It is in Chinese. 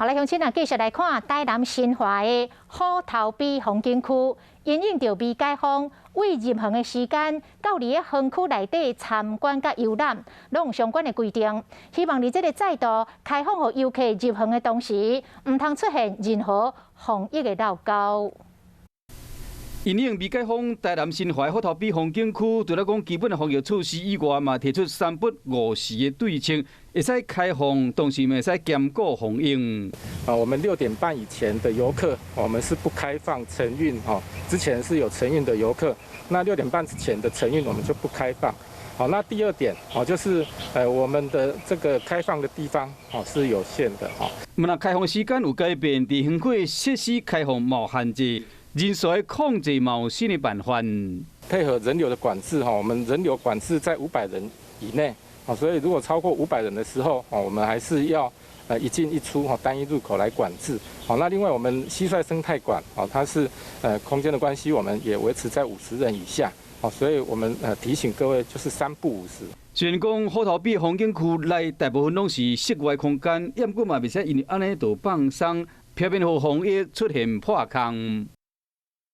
好，来乡亲啊，继续来看台南新华的虎头埤风景区，因应着未解封，为入园的时间到伫个园区内底参观甲游览，拢有相关的规定。希望伫这个再度开放予游客入园的同时，唔通出现任何防疫的漏沟。 因应未解封，台南新华虎头埤风景区除了讲基本的防疫措施以外，嘛提出3不5时的对策，会使开放，同时嘛会使兼顾防疫。我们6点半以前的游客，我们是不开放承运哈。之前是有承运的游客，那6点半之前的承运我们就不开放。好，那第2点哦，就是我们的这个开放的地方哦是有限的哈。那开放时间有改变，伫园区设施开放冇限制。 人数的控制嘛有新的办法，配合人流的管制哈，我们人流管制在500人以内，所以如果超过500人的时候，我们还是要一进一出单一入口来管制。好，那另外我们蟋蟀生态馆它是空间的关系，我们也维持在50人以下，所以我们提醒各位就是3不50。虽然讲虎头埤风景区内大部分拢是室外空间，不过嘛袂使因为安尼就放松，避免互防疫出现破空。